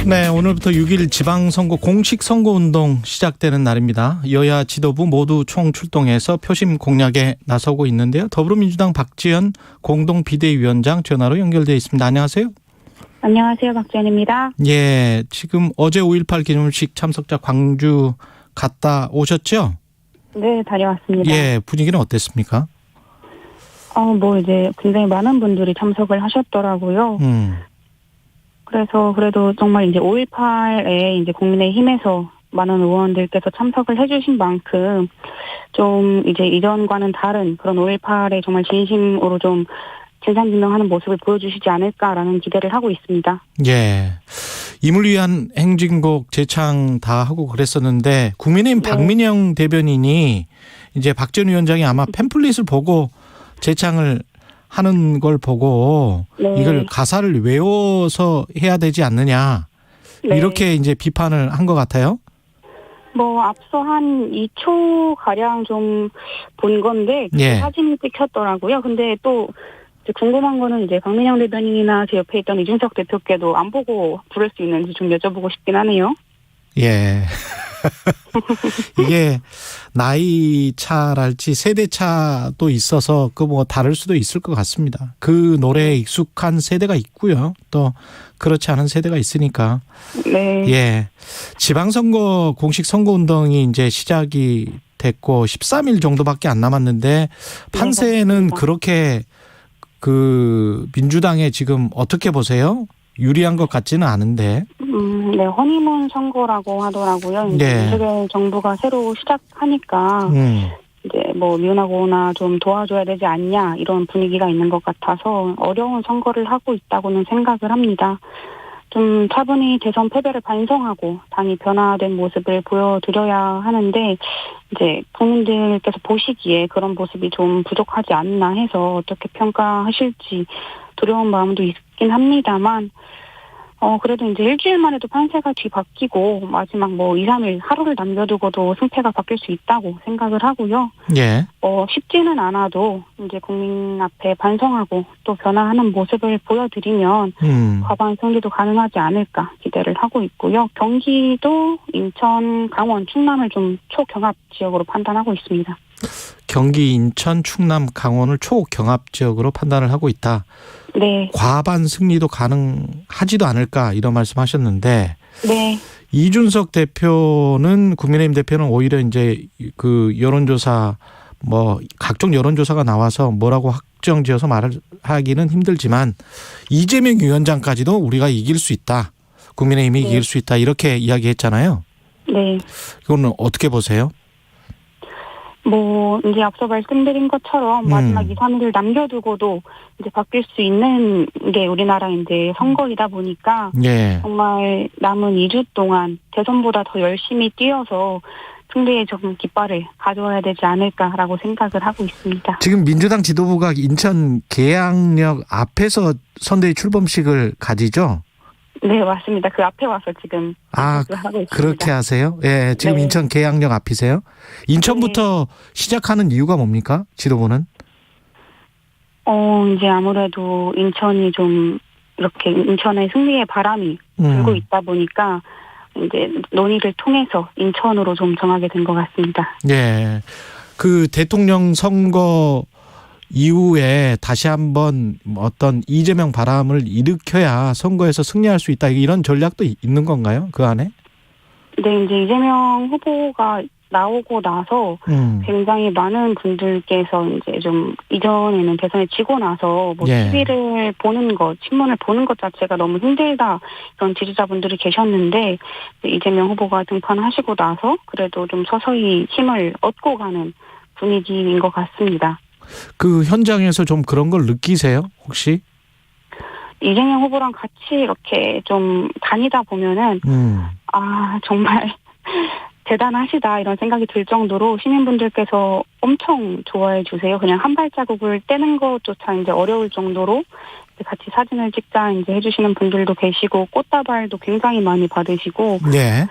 네, 오늘부터 6일 지방선거 공식 선거운동 시작되는 날입니다. 여야 지도부 모두 총출동해서 표심 공략에 나서고 있는데요. 더불어민주당 박지원 공동비대위원장 전화로 연결되어 있습니다. 안녕하세요. 안녕하세요. 박지원입니다. 예, 지금 어제 5.18 기념식 참석자 광주 갔다 오셨죠? 네, 다녀왔습니다. 예, 분위기는 어땠습니까? 이제 굉장히 많은 분들이 참석을 하셨더라고요. 그래서 그래도 정말 이제 5.18에 이제 국민의힘에서 많은 의원들께서 참석을 해주신 만큼 좀 이제 이전과는 다른 그런 5.18에 정말 진심으로 좀 진상규명하는 모습을 보여주시지 않을까라는 기대를 하고 있습니다. 예. 임을 위한 행진곡 재창 다 하고 그랬었는데 국민의힘 네. 박민영 대변인이 이제 박지원 위원장이 아마 팸플릿을 보고 재창을 하는 걸 보고 네. 이걸 가사를 외워서 해야 되지 않느냐 네. 이렇게 이제 비판을 한 것 같아요. 앞서 한 2초 가량 좀 본 건데 그 예. 사진이 찍혔더라고요. 근데 또 이제 궁금한 거는 이제 박민영 대변인이나 제 옆에 있던 이준석 대표께도 안 보고 부를 수 있는지 좀 여쭤보고 싶긴 하네요. 예. 이게 나이 차랄지 세대 차도 있어서 그 뭐 다를 수도 있을 것 같습니다. 그 노래에 익숙한 세대가 있고요. 또 그렇지 않은 세대가 있으니까. 네. 예. 지방선거 공식 선거운동이 이제 시작이 됐고 13일 정도밖에 안 남았는데 판세는 맞습니다. 그렇게 그 민주당에 지금 어떻게 보세요? 유리한 것 같지는 않은데. 네, 허니문 선거라고 하더라고요. 이제 네. 윤석열 정부가 새로 시작하니까 이제 미운하거나 좀 도와줘야 되지 않냐 이런 분위기가 있는 것 같아서 어려운 선거를 하고 있다고는 생각을 합니다. 좀 차분히 대선 패배를 반성하고 당이 변화된 모습을 보여드려야 하는데 이제 국민들께서 보시기에 그런 모습이 좀 부족하지 않나 해서 어떻게 평가하실지 두려운 마음도 있긴 합니다만 그래도 이제 일주일 만에도 판세가 뒤바뀌고 마지막 2, 3일 하루를 남겨두고도 승패가 바뀔 수 있다고 생각을 하고요. 예. 쉽지는 않아도 이제 국민 앞에 반성하고 또 변화하는 모습을 보여드리면 과반 승리도 가능하지 않을까 기대를 하고 있고요. 경기도, 인천, 강원, 충남을 좀 초경합 지역으로 판단하고 있습니다. 경기, 인천, 충남, 강원을 초경합 지역으로 판단을 하고 있다. 네. 과반 승리도 가능하지도 않을까 이런 말씀하셨는데 네. 이준석 대표는 국민의힘 대표는 오히려 이제 그 여론조사 각종 여론조사가 나와서 뭐라고 확정지어서 말을 하기는 힘들지만 이재명 위원장까지도 우리가 이길 수 있다. 국민의힘이 네. 이길 수 있다. 이렇게 이야기했잖아요. 네. 그거는 어떻게 보세요? 이제 앞서 말씀드린 것처럼 마지막 2, 3일을 남겨두고도 이제 바뀔 수 있는 게 우리나라 이제 선거이다 보니까 예. 정말 남은 2주 동안 대선보다 더 열심히 뛰어서 승리의 좀 깃발을 가져와야 되지 않을까라고 생각을 하고 있습니다. 지금 민주당 지도부가 인천 계양역 앞에서 선대위 출범식을 가지죠? 네, 맞습니다. 그 앞에 와서 지금 하고 있습니다. 그렇게 하세요? 예, 지금 네. 인천 계양역 앞이세요? 인천부터 시작하는 이유가 뭡니까? 지도부는? 이제 아무래도 인천이 좀 이렇게 인천의 승리의 바람이 불고 있다 보니까 이제 논의를 통해서 인천으로 좀 정하게 된 것 같습니다. 예. 그 대통령 선거 이후에 다시 한번 어떤 이재명 바람을 일으켜야 선거에서 승리할 수 있다. 이런 전략도 있는 건가요? 그 안에? 네, 이제 이재명 후보가 나오고 나서 굉장히 많은 분들께서 이제 좀 이전에는 대선에 지고 나서 예. TV를 보는 것, 신문을 보는 것 자체가 너무 힘들다 그런 지지자분들이 계셨는데 이재명 후보가 등판하시고 나서 그래도 좀 서서히 힘을 얻고 가는 분위기인 것 같습니다. 그 현장에서 좀 그런 걸 느끼세요? 혹시? 이재명 후보랑 같이 이렇게 좀 다니다 보면은 정말 대단하시다 이런 생각이 들 정도로 시민분들께서 엄청 좋아해 주세요. 그냥 한 발자국을 떼는 것조차 이제 어려울 정도로 같이 사진을 찍자 이제 해주시는 분들도 계시고 꽃다발도 굉장히 많이 받으시고 네.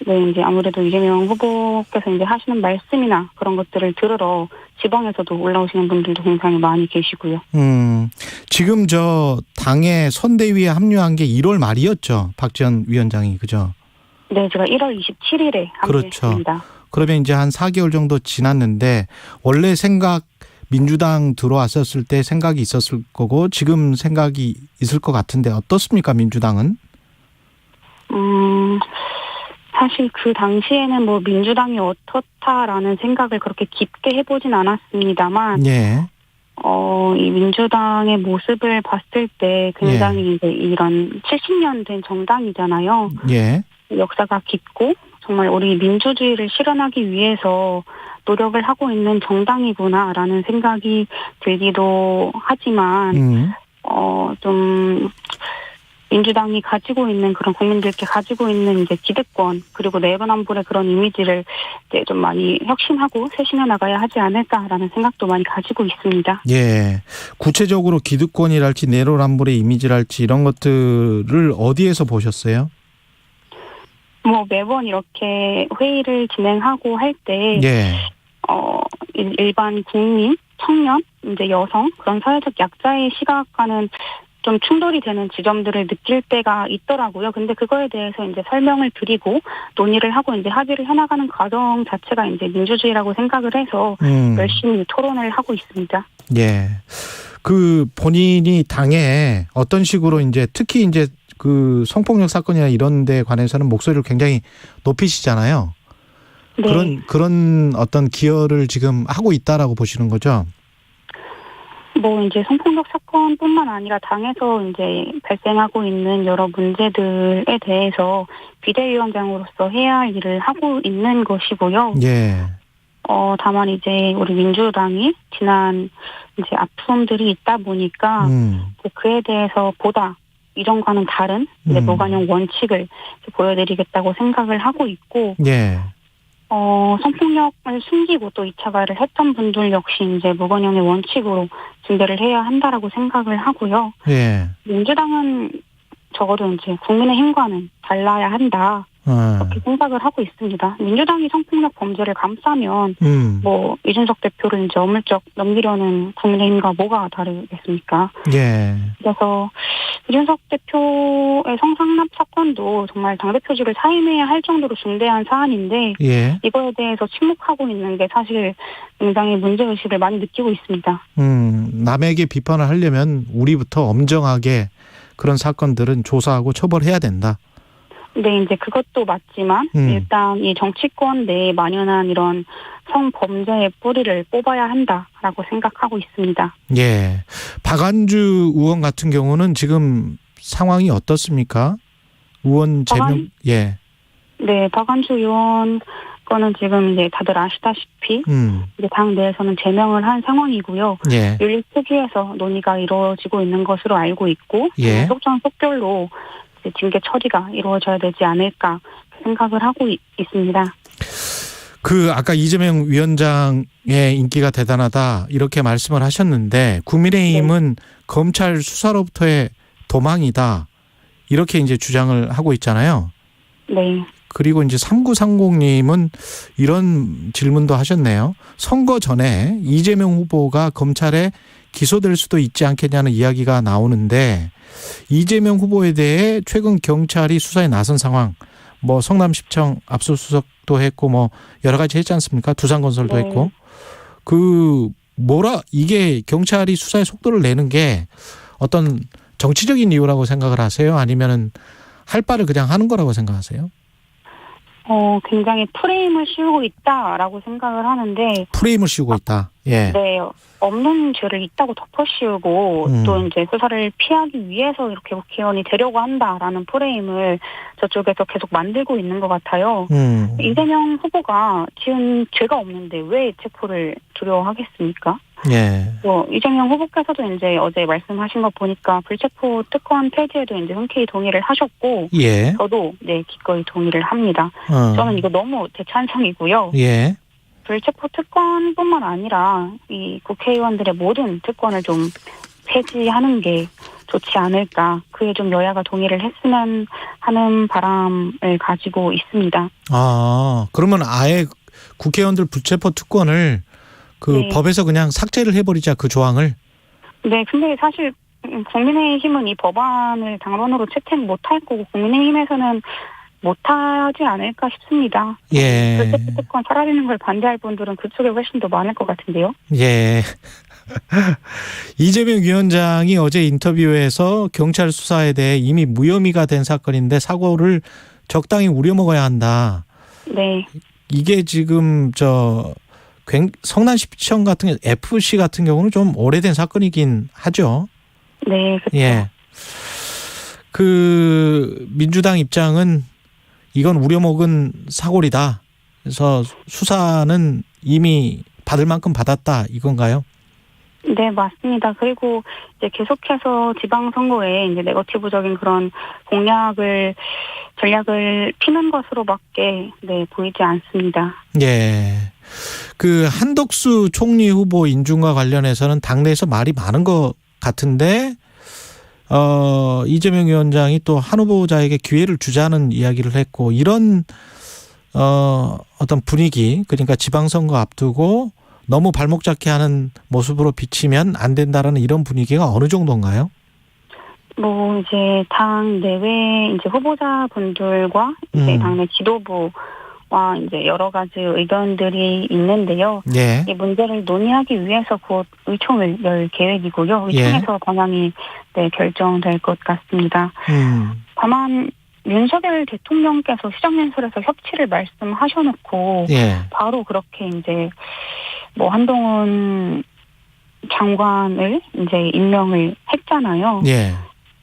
네, 이제 아무래도 이재명 후보께서 이제 하시는 말씀이나 그런 것들을 들으러 지방에서도 올라오시는 분들도 굉장히 많이 계시고요. 지금 저 당의 선대위에 합류한 게 1월 말이었죠. 박지원 위원장이, 그죠? 네, 제가 1월 27일에 합류했습니다. 그렇죠. 그러면 이제 한 4개월 정도 지났는데 원래 민주당 들어왔었을 때 생각이 있었을 거고 지금 생각이 있을 것 같은데 어떻습니까, 민주당은? 사실 그 당시에는 뭐 민주당이 어떻다라는 생각을 그렇게 깊게 해보진 않았습니다만, 예. 이 민주당의 모습을 봤을 때 굉장히 이제 이런 70년 된 정당이잖아요. 예. 역사가 깊고 정말 우리 민주주의를 실현하기 위해서 노력을 하고 있는 정당이구나라는 생각이 들기도 하지만, 좀 민주당이 가지고 있는 그런 국민들께 가지고 있는 이제 기득권 그리고 내분안불의 그런 이미지를 이제 좀 많이 혁신하고 쇄신해 나가야 하지 않을까라는 생각도 많이 가지고 있습니다. 예. 구체적으로 기득권이랄지 내로남불의 이미지랄지 이런 것들을 어디에서 보셨어요? 뭐 매번 이렇게 회의를 진행하고 할 때, 예. 일반 국민, 청년, 이제 여성 그런 사회적 약자의 시각과는 좀 충돌이 되는 지점들을 느낄 때가 있더라고요. 근데 그거에 대해서 이제 설명을 드리고 논의를 하고 이제 합의를 해나가는 과정 자체가 이제 민주주의라고 생각을 해서 열심히 토론을 하고 있습니다. 예. 그 본인이 당에 어떤 식으로 이제 특히 이제 그 성폭력 사건이나 이런 데 관해서는 목소리를 굉장히 높이시잖아요. 네. 그런 어떤 기여를 지금 하고 있다라고 보시는 거죠? 뭐 이제 성폭력 사건뿐만 아니라 당에서 이제 발생하고 있는 여러 문제들에 대해서 비대위원장으로서 해야 할 일을 하고 있는 것이고요. 예. 다만 이제 우리 민주당이 지난 이제 아픔들이 있다 보니까 그에 대해서 보다 이전과는 다른 이제 무관용 원칙을 보여드리겠다고 생각을 하고 있고. 예. 성폭력을 숨기고 또 2차 가해를 했던 분들 역시 이제 무관용의 원칙으로 징계를 해야 한다라고 생각을 하고요. 예. 민주당은 적어도 이제 국민의힘과는 달라야 한다. 그렇게 생각을 하고 있습니다. 민주당이 성폭력 범죄를 감싸면 뭐 이준석 대표를 이제 어물쩍 넘기려는 국민의힘과 뭐가 다르겠습니까? 예. 그래서 이준석 대표의 성상납 사건도 정말 당대표직을 사임해야 할 정도로 중대한 사안인데 예. 이거에 대해서 침묵하고 있는 게 사실 굉장히 문제의식을 많이 느끼고 있습니다. 남에게 비판을 하려면 우리부터 엄정하게 그런 사건들은 조사하고 처벌해야 된다. 네, 이제 그것도 맞지만 일단 이 정치권 내에 만연한 이런 성범죄의 뿌리를 뽑아야 한다라고 생각하고 있습니다. 예. 박안주 의원 같은 경우는 지금 상황이 어떻습니까? 의원 제명, 예. 네, 박안주 의원 거는 지금 이제 다들 아시다시피 이제 당 내에서는 제명을 한 상황이고요. 예. 윤리 특위에서 논의가 이루어지고 있는 것으로 알고 있고, 예. 속전속결로 징계 처리가 이루어져야 되지 않을까 생각을 하고 있습니다. 그 아까 이재명 위원장의 인기가 대단하다 이렇게 말씀을 하셨는데 국민의힘은 검찰 수사로부터의 도망이다 이렇게 이제 주장을 하고 있잖아요. 네. 그리고 이제 3930님은 이런 질문도 하셨네요. 선거 전에 이재명 후보가 검찰에 기소될 수도 있지 않겠냐는 이야기가 나오는데 이재명 후보에 대해 최근 경찰이 수사에 나선 상황, 뭐 성남시청 압수수색도 했고 뭐 여러 가지 했지 않습니까? 두산건설도 했고 이게 경찰이 수사에 속도를 내는 게 어떤 정치적인 이유라고 생각을 하세요? 아니면은 할 바를 그냥 하는 거라고 생각하세요? 굉장히 프레임을 씌우고 있다라고 생각을 하는데. 프레임을 씌우고 있다. 예. 네. 없는 죄를 있다고 덮어씌우고 또 이제 수사를 피하기 위해서 이렇게 국회의원이 되려고 한다라는 프레임을 저쪽에서 계속 만들고 있는 것 같아요. 이재명 후보가 지은 죄가 없는데 왜 체포를 두려워하겠습니까? 예. 이재명 후보께서도 이제 어제 말씀하신 거 보니까 불체포 특권 폐지에도 이제 흔쾌히 동의를 하셨고, 예. 저도 네 기꺼이 동의를 합니다. 저는 이거 너무 대찬성이고요. 예. 불체포 특권뿐만 아니라 이 국회의원들의 모든 특권을 좀 폐지하는 게 좋지 않을까. 그에 좀 여야가 동의를 했으면 하는 바람을 가지고 있습니다. 아, 그러면 아예 국회의원들 불체포 특권을 그 네. 법에서 그냥 삭제를 해버리자, 그 조항을. 네, 근데 사실 국민의힘은 이 법안을 당론으로 채택 못할 거고 국민의힘에서는 못하지 않을까 싶습니다. 예. 불체포 특권 사라지는 걸 반대할 분들은 그쪽에 훨씬 더 많을 것 같은데요. 예. 이재명 위원장이 어제 인터뷰에서 경찰 수사에 대해 이미 무혐의가 된 사건인데 사고를 적당히 우려먹어야 한다. 네. 이게 지금 성남시청 같은 경우, FC 같은 경우는 좀 오래된 사건이긴 하죠. 네, 그렇죠. 예. 그 민주당 입장은 이건 우려먹은 사고이다. 그래서 수사는 이미 받을 만큼 받았다, 이건가요? 네, 맞습니다. 그리고 이제 계속해서 지방선거에 이제 네거티브적인 그런 전략을 피는 것으로밖에 보이지 않습니다. 예. 그 한덕수 총리 후보 인준과 관련해서는 당내에서 말이 많은 것 같은데, 이재명 위원장이 또 한 후보자에게 기회를 주자는 이야기를 했고, 이런, 어떤 분위기, 그러니까 지방선거 앞두고 너무 발목 잡게 하는 모습으로 비치면 안 된다라는 이런 분위기가 어느 정도인가요? 뭐 이제 당 내외 이제 후보자분들과 이제 당내 지도부와 이제 여러 가지 의견들이 있는데요. 예. 이 문제를 논의하기 위해서 곧 의총을 열 계획이고요. 의총에서 방향이 결정될 것 같습니다. 다만 윤석열 대통령께서 시정연설에서 협치를 말씀하셔놓고 바로 그렇게 이제 뭐 한동훈 장관을 이제 임명을 했잖아요. 예.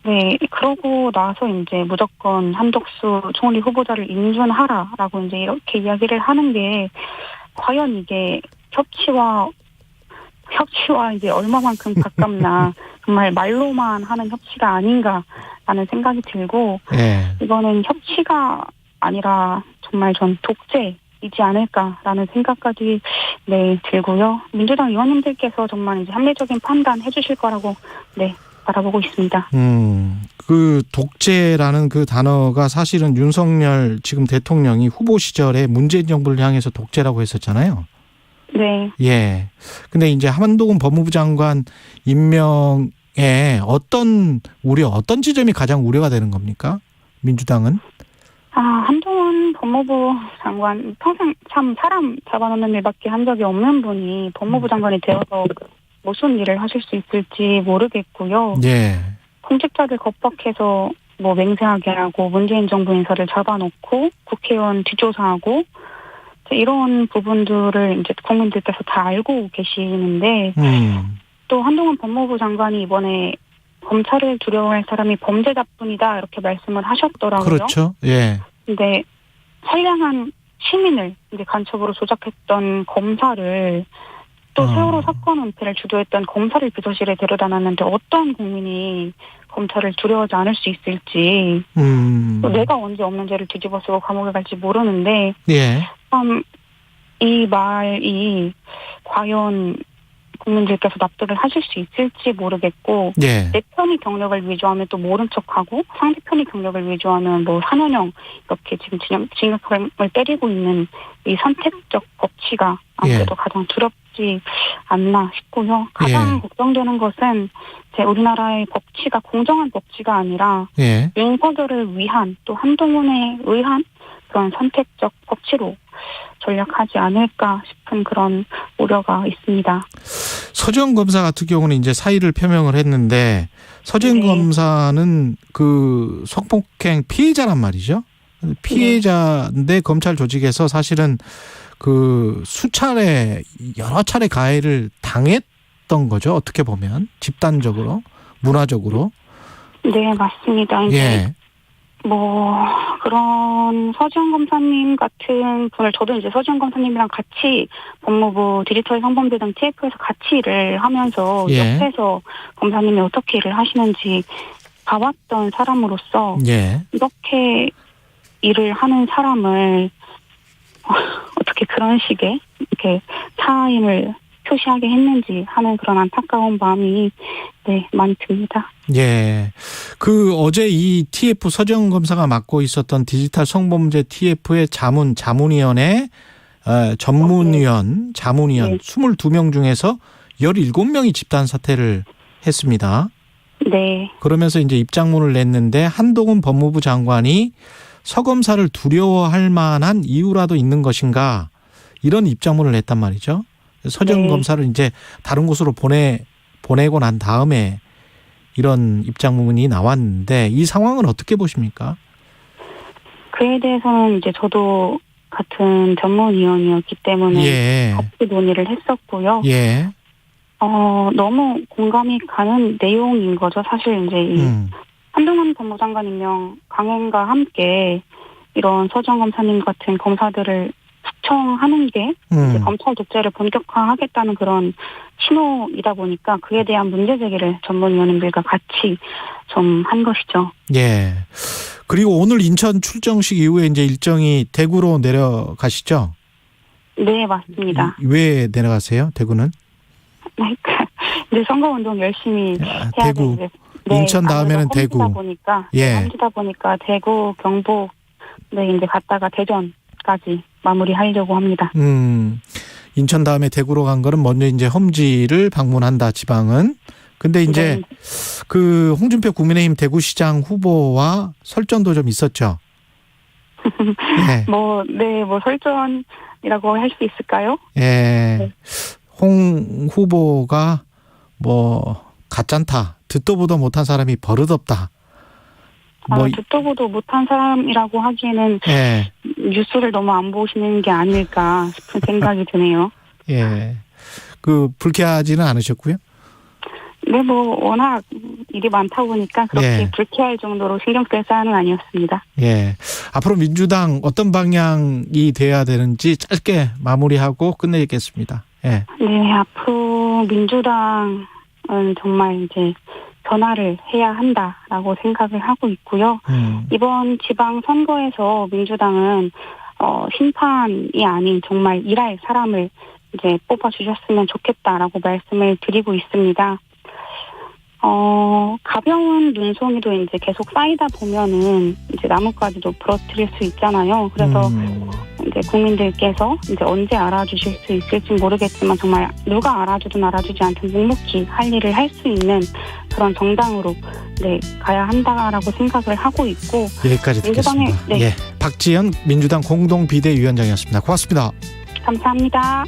네, 그러고 나서 이제 무조건 한덕수 총리 후보자를 인준하라라고 이제 이렇게 이야기를 하는 게 과연 이게 협치와 이제 얼마만큼 가깝나 정말 말로만 하는 협치가 아닌가라는 생각이 들고 이거는 협치가 아니라 정말 전 독재이지 않을까라는 생각까지 들고요. 민주당 의원님들께서 정말 이제 합리적인 판단 해주실 거라고 바라보고 있습니다. 그 독재라는 그 단어가 사실은 윤석열 지금 대통령이 후보 시절에 문재인 정부를 향해서 독재라고 했었잖아요. 네. 예. 근데 이제 한동훈 법무부 장관 임명에 어떤 지점이 가장 우려가 되는 겁니까? 민주당은? 한동훈 법무부 장관 평생 참 사람 잡아놓는 일밖에 한 적이 없는 분이 법무부 장관이 되어서 무슨 일을 하실 수 있을지 모르겠고요. 예. 공직자들 겁박해서 뭐 맹세하게 하고 문재인 정부 인사를 잡아놓고 국회의원 뒷조사하고 이런 부분들을 이제 국민들께서 다 알고 계시는데 또 한동훈 법무부 장관이 이번에 검찰을 두려워할 사람이 범죄자뿐이다 이렇게 말씀을 하셨더라고요. 그렇죠. 예. 근데 선량한 시민을 이제 간첩으로 조작했던 검사를 또 세월호 사건 은폐를 주도했던 검사를 비서실에 데려다 놨는데 어떤 국민이 검찰을 두려워하지 않을 수 있을지 또 내가 언제 없는 죄를 뒤집어쓰고 감옥에 갈지 모르는데 참 이 말이 과연 국민들께서 납득을 하실 수 있을지 모르겠고 내 편이 경력을 위조하면 또 모른 척하고 상대편이 경력을 위조하면 뭐 4년형 이렇게 지금 징역형을 때리고 있는 이 선택적 법치가 아무래도 가장 두렵지 않나 싶고요. 가장 걱정되는 것은 우리나라의 법치가 공정한 법치가 아니라 윤석열을 위한 또 한동훈에 의한 그런 선택적 법치로 전략하지 않을까 싶은 그런 우려가 있습니다. 서지현 검사 같은 경우는 이제 사의를 표명을 했는데 서지현 검사는 그 성폭행 피해자란 말이죠. 피해자인데 검찰 조직에서 사실은 그 여러 차례 가해를 당했던 거죠. 어떻게 보면 집단적으로 문화적으로. 네, 맞습니다. 뭐 그런 서지현 검사님 같은 분을 저도 이제 서지현 검사님이랑 같이 법무부 디지털 성범죄 등 TF에서 같이 일을 하면서 옆에서 검사님이 어떻게 일을 하시는지 봐왔던 사람으로서 이렇게 일을 하는 사람을 어떻게 그런 식의 이렇게 차임을 표시하게 했는지 하는 그런 안타까운 마음이 많이 듭니다. 예. 그 어제 이 TF 서정 검사가 맡고 있었던 디지털 성범죄 TF의 자문위원회 전문위원, 자문위원 22명 중에서 17명이 집단 사퇴를 했습니다. 네. 그러면서 이제 입장문을 냈는데 한동훈 법무부 장관이 서 검사를 두려워할 만한 이유라도 있는 것인가 이런 입장문을 냈단 말이죠. 서정 검사를 이제 다른 곳으로 보내고 난 다음에 이런 입장문이 나왔는데 이 상황은 어떻게 보십니까? 그에 대해서는 이제 저도 같은 전문위원이었기 때문에 같이 논의를 했었고요. 예. 너무 공감이 가는 내용인 거죠. 사실 이제 이 한동훈 법무장관 임명 강행과 함께 이런 서정 검사님 같은 검사들을 숙청하는 게 이제 검찰 독재를 본격화하겠다는 그런 신호이다 보니까 그에 대한 문제 제기를 전문위원님들과 같이 좀 한 것이죠. 예. 그리고 오늘 인천 출정식 이후에 이제 일정이 대구로 내려가시죠? 네, 맞습니다. 왜 내려가세요? 대구는? 이제 선거운동 열심히 해야 대구. 되는데. 인천 다음에는 대구. 험지다 보니까 대구, 경북, 이제 갔다가 대전까지 마무리하려고 합니다. 인천 다음에 대구로 간 거는 먼저 이제 험지를 방문한다, 지방은. 근데 이제 그 홍준표 국민의힘 대구시장 후보와 설전도 좀 있었죠. 네. 뭐 설전이라고 할 수 있을까요? 예. 홍 후보가 가짠다. 듣도 보도 못한 사람이 버릇없다. 듣도 보도 못한 사람이라고 하기에는 뉴스를 너무 안 보시는 게 아닐까 싶은 생각이 드네요. 예. 불쾌하지는 않으셨고요? 네, 워낙 일이 많다 보니까 그렇게 불쾌할 정도로 신경 쓸 사안은 아니었습니다. 예. 앞으로 민주당 어떤 방향이 돼야 되는지 짧게 마무리하고 끝내겠습니다. 예. 네, 앞으로 민주당은 정말 이제 변화를 해야 한다라고 생각을 하고 있고요. 이번 지방선거에서 민주당은 심판이 아닌 정말 일할 사람을 이제 뽑아주셨으면 좋겠다라고 말씀을 드리고 있습니다. 가벼운 눈송이도 이제 계속 쌓이다 보면은 이제 나뭇가지도 부러뜨릴 수 있잖아요. 그래서 이제 국민들께서 이제 언제 알아주실 수 있을지 모르겠지만 정말 누가 알아주든 알아주지 않든 묵묵히 할 일을 할 수 있는 그런 정당으로 가야 한다라고 생각을 하고 있고. 여기까지 듣겠습니다. 박지연 민주당 공동비대위원장이었습니다. 고맙습니다. 감사합니다.